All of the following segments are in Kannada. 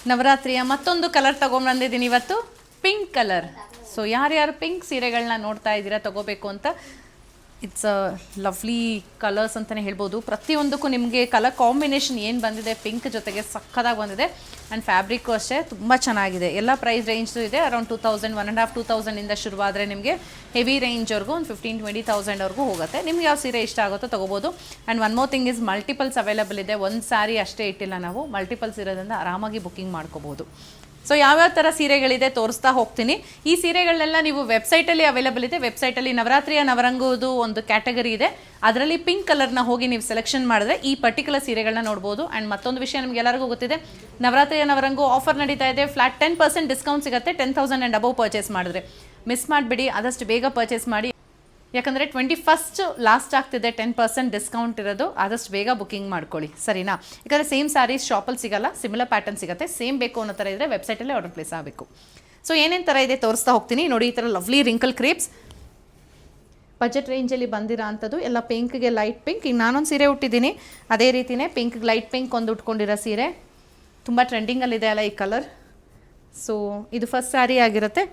ನವರಾತ್ರಿಯ ಮತ್ತೊಂದು ಕಲರ್ ತೊಗೊಂಬಂದಿದ್ದೀನಿ ಇವತ್ತು, ಪಿಂಕ್ ಕಲರ್. ಸೊ ಯಾರ್ಯಾರು ಪಿಂಕ್ ಸೀರೆಗಳನ್ನ ನೋಡ್ತಾ ಇದ್ದೀರಾ ತೊಗೋಬೇಕು ಅಂತ, ಇಟ್ಸ್ ಅ ಲವ್ಲಿ ಕಲರ್ಸ್ ಅಂತಲೇ ಹೇಳ್ಬೋದು. ಪ್ರತಿಯೊಂದಕ್ಕೂ ನಿಮಗೆ ಕಲರ್ ಕಾಂಬಿನೇಷನ್ ಏನು ಬಂದಿದೆ ಪಿಂಕ್ ಜೊತೆಗೆ ಸಕ್ಕದಾಗಿ ಬಂದಿದೆ. ಆ್ಯಂಡ್ ಫ್ಯಾಬ್ರಿಕ್ಕು ಅಷ್ಟೇ ತುಂಬ ಚೆನ್ನಾಗಿದೆ. ಎಲ್ಲ ಪ್ರೈಸ್ ರೇಂಜ್ದು ಇದೆ. ಅರೌಂಡ್ 2000, 1,500 ಶುರುವಾದರೆ ನಿಮಗೆ ಹೆವಿ ರೇಂಜ್ವರೆಗೂ ಒಂದು 15,000-20,000ವರೆಗೂ ಹೋಗುತ್ತೆ. ನಿಮ್ಗೆ ಯಾವ ಸೀರೆ ಇಷ್ಟ ಆಗುತ್ತೋ ತೊಗೋಬೋದು. And one more thing is multiples available ಇದೆ. ಒಂದು ಸ್ಯಾರಿ ಅಷ್ಟೇ ಇಟ್ಟಿಲ್ಲ ನಾವು, ಮಲ್ಟಿಪಲ್ಸ್ ಇರೋದ್ರಿಂದ ಆರಾಮಾಗಿ ಬುಕ್ಕಿಂಗ್ ಮಾಡ್ಕೋಬೋದು. ಸೊ ಯಾವ್ಯಾವ ಥರ ಸೀರೆಗಳಿದೆ ತೋರಿಸ್ತಾ ಹೋಗ್ತೀನಿ. ಈ ಸೀರೆಗಳನ್ನೆಲ್ಲ ನೀವು ವೆಬ್ಸೈಟಲ್ಲಿ ಅವೈಲೇಬಲ್ ಇದೆ. ವೆಬ್ಸೈಟಲ್ಲಿ ನವರಾತ್ರಿಯ ನವರಂಗದು ಒಂದು ಕ್ಯಾಟಗರಿ ಇದೆ, ಅದರಲ್ಲಿ ಪಿಂಕ್ ಕಲರ್ನ ಹೋಗಿ ನೀವು ಸೆಲೆಕ್ಷನ್ ಮಾಡಿದ್ರೆ ಈ ಪರ್ಟಿಕ್ಯುಲರ್ ಸೀರೆಗಳನ್ನ ನೋಡ್ಬೋದು. ಆ್ಯಂಡ್ ಮತ್ತೊಂದು ವಿಷಯ ನಿಮ್ಗೆ ಎಲ್ಲರಿಗೂ ಗೊತ್ತಿದೆ, ನವರಾತ್ರಿಯ ನವರಂಗು ಆಫರ್ ನಡೀತಾ ಇದೆ. ಫ್ಲಾಟ್ 10% ಡಿಸ್ಕೌಂಟ್ ಸಿಗುತ್ತೆ 10,000 ಆ್ಯಂಡ್ ಅಬೌವ್ ಪರ್ಚೇಸ್ ಮಾಡಿದ್ರೆ. ಮಿಸ್ ಮಾಡಿಬಿಡಿ, ಆದಷ್ಟು ಬೇಗ ಪರ್ಚೇಸ್ ಮಾಡಿ. ಯಾಕಂದರೆ 21st ಲಾಸ್ಟ್ ಆಗ್ತಿದೆ 10% ಡಿಸ್ಕೌಂಟ್ ಇರೋದು. ಆದಷ್ಟು ಬೇಗ ಬುಕ್ಕಿಂಗ್ ಮಾಡ್ಕೊಳ್ಳಿ, ಸರಿನಾ? ಯಾಕಂದರೆ ಸೇಮ್ ಸ್ಯಾರೀಸ್ ಶಾಪಲ್ಲಿ ಸಿಗಲ್ಲ, ಸಿಮಿಲರ್ ಪ್ಯಾಟರ್ನ್ ಸಿಗುತ್ತೆ. ಸೇಮ್ ಬೇಕು ಅನ್ನೋ ಥರ ಇದ್ದರೆ ವೆಬ್ಸೈಟಲ್ಲೇ ಆರ್ಡರ್ ಪ್ಲೇಸ್ ಆಗಬೇಕು. ಸೊ ಏನೇನು ಥರ ಇದೆ ತೋರಿಸ್ತಾ ಹೋಗ್ತೀನಿ ನೋಡಿ. ಈ ಥರ ಲವ್ಲಿ ರಿಂಕಲ್ ಕ್ರೇಪ್ಸ್ ಬಜೆಟ್ ರೇಂಜಲ್ಲಿ ಬಂದಿರೋ ಅಂಥದ್ದು ಎಲ್ಲ ಪಿಂಕ್ಗೆ ಲೈಟ್ ಪಿಂಕ್. ಈಗ ನಾನೊಂದು ಸೀರೆ ಉಟ್ಟಿದ್ದೀನಿ, ಅದೇ ರೀತಿಯೇ ಪಿಂಕ್ಗೆ ಲೈಟ್ ಪಿಂಕ್ ಒಂದು ಉಟ್ಕೊಂಡಿರೋ ಸೀರೆ. ತುಂಬ ಟ್ರೆಂಡಿಂಗಲ್ಲಿದೆ ಅಲ್ಲ ಈ ಕಲರ್. ಸೊ ಇದು ಫಸ್ಟ್ ಸ್ಯಾರಿ ಆಗಿರುತ್ತೆ.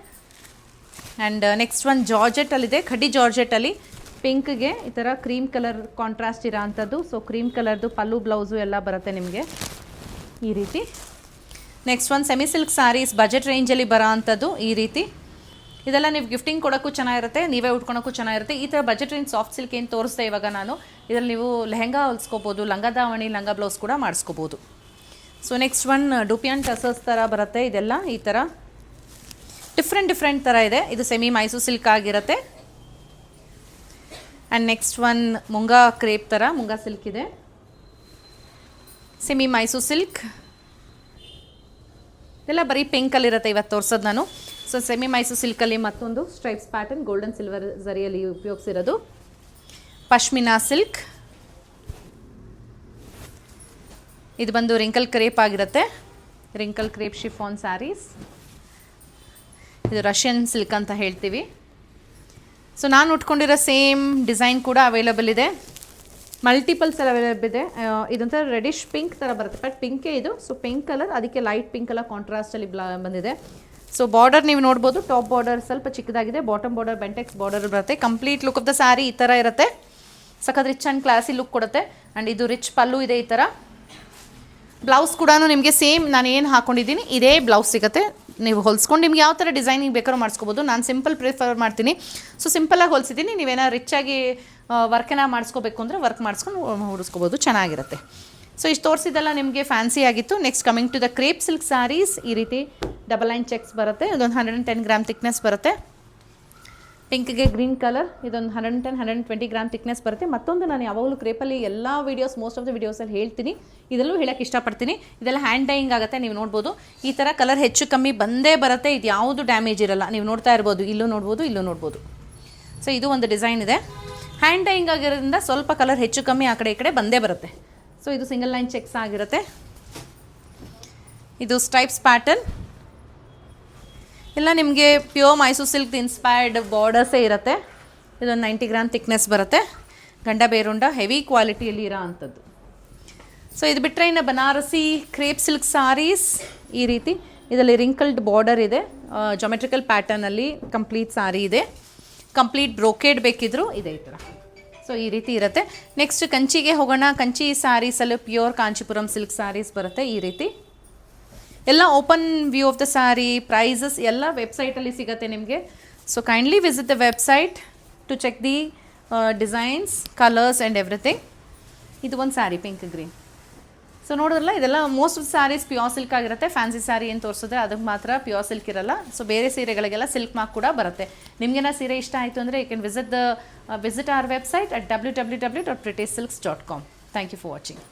ಆ್ಯಂಡ್ ನೆಕ್ಸ್ಟ್ ಒನ್ ಜಾರ್ಜೆಟಲ್ಲಿದೆ, ಖಡ್ಡಿ ಜಾರ್ಜೆಟಲ್ಲಿ ಪಿಂಕ್ಗೆ ಈ ಥರ ಕ್ರೀಮ್ ಕಲರ್ ಕಾಂಟ್ರಾಸ್ಟ್ ಇರೋ ಅಂಥದ್ದು. ಸೊ ಕ್ರೀಮ್ ಕಲರ್ದು ಪಲ್ಲು ಬ್ಲೌಸು ಎಲ್ಲ ಬರುತ್ತೆ ನಿಮಗೆ ಈ ರೀತಿ. Next one semi silk sarees budget ರೇಂಜಲ್ಲಿ ಬರೋ ಅಂಥದ್ದು ಈ ರೀತಿ. ಇದೆಲ್ಲ ನೀವು ಗಿಫ್ಟಿಂಗ್ ಕೊಡೋಕ್ಕೂ ಚೆನ್ನಾಗಿರುತ್ತೆ, ನೀವೇ ಉಟ್ಕೊಳಕ್ಕೂ ಚೆನ್ನಾಗಿರುತ್ತೆ. ಈ ಥರ ಬಜೆಟ್ ರೇಂಜ್ ಸಾಫ್ಟ್ ಸಿಲ್ಕ್ ಏನು ತೋರಿಸ್ದೆ ಇವಾಗ ನಾನು, ಇದರಲ್ಲಿ ನೀವು ಲೆಹಂಗಾ ಹೊಲಿಸ್ಕೋಬೋದು, ಲಂಗ ದಾವಣಿ, ಲಂಗ ಬ್ಲೌಸ್ ಕೂಡ ಮಾಡಿಸ್ಕೋಬೋದು. ಸೊ ನೆಕ್ಸ್ಟ್ ಒನ್ ಡುಪಿಯನ್ ಟಸರ್ಸ್ ಥರ ಬರುತ್ತೆ. ಇದೆಲ್ಲ ಈ ಥರ ಡಿಫ್ರೆಂಟ್ ಥರ ಇದೆ. ಇದು ಸೆಮಿ ಮೈಸೂರು ಸಿಲ್ಕ್ ಆಗಿರುತ್ತೆ. And next one moonga crepe ಥರ ಮುಂಗಾ ಸಿಲ್ಕ್ ಇದೆ, ಸೆಮಿ ಮೈಸೂರು ಸಿಲ್ಕ್. ಇದೆಲ್ಲ ಬರೀ ಪಿಂಕಲ್ಲಿರುತ್ತೆ ಇವತ್ತು ತೋರಿಸೋದು ನಾನು. ಸೊ ಸೆಮಿ ಮೈಸೂರು ಸಿಲ್ಕಲ್ಲಿ ಮತ್ತೊಂದು ಸ್ಟ್ರೈಪ್ಸ್ ಪ್ಯಾಟರ್ನ್ ಗೋಲ್ಡನ್ ಸಿಲ್ವರ್ ಝರಿಯಲ್ಲಿ ಉಪಯೋಗಿಸಿರೋದು. ಪಶ್ಮಿನಾ ಸಿಲ್ಕ್, ಇದು ಬಂದು ರಿಂಕಲ್ ಕ್ರೇಪ್ ಆಗಿರುತ್ತೆ, ರಿಂಕಲ್ ಕ್ರೇಪ್ ಶಿಫಾನ್ ಸ್ಯಾರೀಸ್. ಇದು ರಷ್ಯನ್ ಸಿಲ್ಕ್ ಅಂತ ಹೇಳ್ತೀವಿ. ಸೊ ನಾನು ಉಟ್ಕೊಂಡಿರೋ ಸೇಮ್ ಡಿಸೈನ್ ಕೂಡ ಅವೈಲೇಬಲ್ ಇದೆ, ಮಲ್ಟಿಪಲ್ಸ್ ಎಲ್ಲ ಅವೈಲೇಬಲ್ ಇದೆ. ಇದೊಂಥರ ರೆಡಿಶ್ ಪಿಂಕ್ ಥರ ಬರುತ್ತೆ, ಬಟ್ ಪಿಂಕೇ ಇದು. ಸೊ ಪಿಂಕ್ ಕಲರ್, ಅದಕ್ಕೆ ಲೈಟ್ ಪಿಂಕ್ ಕಲರ್ ಕಾಂಟ್ರಾಸ್ಟಲ್ಲಿ ಬಂದಿದೆ. ಸೊ ಬಾರ್ಡರ್ ನೀವು ನೋಡ್ಬೋದು, ಟಾಪ್ ಬಾರ್ಡರ್ ಸ್ವಲ್ಪ ಚಿಕ್ಕದಾಗಿದೆ, ಬಾಟಮ್ ಬಾರ್ಡರ್ ಬೆಂಟೆಕ್ಸ್ ಬಾರ್ಡರ್ ಬರುತ್ತೆ. Complete look of the sari ಈ ಥರ ಇರುತ್ತೆ, ಸಖತ್ ರಿಚ್ ಆ್ಯಂಡ್ ಕ್ಲಾಸಿ ಲುಕ್ ಕೊಡುತ್ತೆ. ಆ್ಯಂಡ್ ಇದು ರಿಚ್ ಪಲ್ಲು ಇದೆ ಈ ಥರ. ಬ್ಲೌಸ್ ಕೂಡ ನಿಮಗೆ ಸೇಮ್ ನಾನು ಏನು ಹಾಕ್ಕೊಂಡಿದ್ದೀನಿ ಇದೇ ಬ್ಲೌಸ್ ಸಿಗುತ್ತೆ. ನೀವು ಹೊಲ್ಸ್ಕೊಂಡು ನಿಮ್ಗೆ ಯಾವ ಥರ ಡಿಸೈನಿಂಗ್ ಬೇಕಾದ್ರೂ ಮಾಡಿಸ್ಕೋಬೋದು. ನಾನು ಸಿಂಪಲ್ ಪ್ರಿಫರ್ ಮಾಡ್ತೀನಿ. ಸೊ ಸಿಂಪಲಾಗಿ ಹೊಲಿಸಿದ್ದೀನಿ. ನೀವೇನೋ ರಿಚಾಗಿ ವರ್ಕನ್ನ ಮಾಡಿಸ್ಕೋಬೇಕು ಅಂದರೆ ವರ್ಕ್ ಮಾಡಿಸ್ಕೊಂಡು ಹೊಡಿಸ್ಕೋಬೋದು, ಚೆನ್ನಾಗಿರುತ್ತೆ. ಸೊ ಇಷ್ಟು ತೋರಿಸಿದೆಲ್ಲ ನಿಮಗೆ ಫ್ಯಾನ್ಸಿ ಆಗಿತ್ತು. Next coming to the crepe silk sarees. ಈ ರೀತಿ ಡಬಲ್ ಲೈನ್ ಚೆಕ್ಸ್ ಬರುತ್ತೆ. ಇದೊಂದು 110 ಗ್ರಾಮ್ ಥಿಕ್ನೆಸ್ ಬರುತ್ತೆ. ಪಿಂಕ್ಗೆ ಗ್ರೀನ್ ಕಲರ್, ಇದೊಂದು 110-120 ಗ್ರಾಮ್ ಥಿಕ್ನೆಸ್ ಬರುತ್ತೆ. ಮತ್ತೊಂದು ನಾನು ಯಾವಾಗಲೂ ಕ್ರೇಪಲ್ಲಿ ಎಲ್ಲ ವೀಡಿಯೋಸ್, ಮೋಸ್ಟ್ ಆಫ್ ದ ವೀಡಿಯೋಸಲ್ಲಿ ಹೇಳ್ತೀನಿ, ಇದರಲ್ಲೂ ಹೇಳೋಕ್ಕೆ ಇಷ್ಟಪಡ್ತೀನಿ. ಇದೆಲ್ಲ ಹ್ಯಾಂಡ್ ಡೈಯಿಂಗ್ ಆಗುತ್ತೆ, ನೀವು ನೋಡ್ಬೋದು. ಈ ಥರ ಕಲರ್ ಹೆಚ್ಚು ಕಮ್ಮಿ ಬಂದೇ ಬರುತ್ತೆ. ಇದು ಯಾವುದು ಡ್ಯಾಮೇಜ್ ಇರಲ್ಲ, ನೀವು ನೋಡ್ತಾ ಇರ್ಬೋದು, ಇಲ್ಲೂ ನೋಡ್ಬೋದು, ಇಲ್ಲೂ ನೋಡ್ಬೋದು. ಸೊ ಇದು ಒಂದು ಡಿಸೈನ್ ಇದೆ, ಹ್ಯಾಂಡ್ ಡೈಯಿಂಗ್ ಆಗಿರೋದ್ರಿಂದ ಸ್ವಲ್ಪ ಕಲರ್ ಹೆಚ್ಚು ಕಮ್ಮಿ ಆ ಕಡೆ ಈ ಕಡೆ ಬಂದೇ ಬರುತ್ತೆ. ಸೊ ಇದು ಸಿಂಗಲ್ ಲೈನ್ ಚೆಕ್ಸ್ ಆಗಿರುತ್ತೆ. ಇದು ಸ್ಟ್ರೈಪ್ಸ್ ಪ್ಯಾಟರ್ನ್ ಎಲ್ಲ ನಿಮಗೆ ಪ್ಯೂರ್ ಮೈಸೂರು ಸಿಲ್ಕ್ ಇನ್ಸ್ಪೈರ್ಡ್ ಬಾರ್ಡರ್ಸೇ ಇರುತ್ತೆ. ಇದೊಂದು 90 ಗ್ರಾಮ್ ಥಿಕ್ನೆಸ್ ಬರುತ್ತೆ. ಗಂಡ ಬೇರುಂಡ ಹೆವಿ ಕ್ವಾಲಿಟಿಯಲ್ಲಿ ಇರೋ ಅಂಥದ್ದು. ಸೊ ಇದು ಬಿಟ್ಟರೆ ಇನ್ನು ಬನಾರಸಿ ಕ್ರೇಪ್ ಸಿಲ್ಕ್ ಸಾರೀಸ್ ಈ ರೀತಿ. ಇದರಲ್ಲಿ ರಿಂಕಲ್ಡ್ ಬಾರ್ಡರ್ ಇದೆ, ಜೊಮೆಟ್ರಿಕಲ್ ಪ್ಯಾಟರ್ನಲ್ಲಿ ಕಂಪ್ಲೀಟ್ ಸಾರಿ ಇದೆ. ಕಂಪ್ಲೀಟ್ ಬ್ರೋಕೆಡ್ ಬೇಕಿದ್ರೂ ಇದೆ ಈ ಥರ. ಸೊ ಈ ರೀತಿ ಇರುತ್ತೆ. ನೆಕ್ಸ್ಟ್ ಕಂಚಿಗೆ ಹೋಗೋಣ. ಕಂಚಿ ಸ್ಯಾರೀಸಲ್ಲೂ ಪ್ಯೂರ್ ಕಾಂಚೀಪುರಂ ಸಿಲ್ಕ್ ಸ್ಯಾರೀಸ್ ಬರುತ್ತೆ ಈ ರೀತಿ. ಎಲ್ಲ open view of the saree, prices ಎಲ್ಲ ವೆಬ್ಸೈಟಲ್ಲಿ ಸಿಗುತ್ತೆ ನಿಮಗೆ. So kindly visit the website to check the designs, colours and everything. ಇದು ಒಂದು ಸ್ಯಾರಿ ಪಿಂಕ್ ಗ್ರೀನ್. ಸೊ ನೋಡೋದ್ರಲ್ಲ, ಇದೆಲ್ಲ most of sarees pure silk ಆಗಿರುತ್ತೆ. ಫ್ಯಾನ್ಸಿ ಸ್ಯಾರಿ ಏನು ತೋರಿಸಿದ್ರೆ ಅದಕ್ಕೆ ಮಾತ್ರ ಪ್ಯೂರ್ ಸಿಲ್ಕ್ ಇರಲ್ಲ. ಸೊ ಬೇರೆ ಸೀರೆಗಳಿಗೆಲ್ಲ ಸಿಲ್ಕ್ ಮಾರ್ಕ್ ಕೂಡ ಬರುತ್ತೆ. ನಿಮಗೇನ ಸೀರೆ ಇಷ್ಟ ಆಯಿತು ಅಂದರೆ you can visit our website at www.prettysilks.com. Thank you for watching.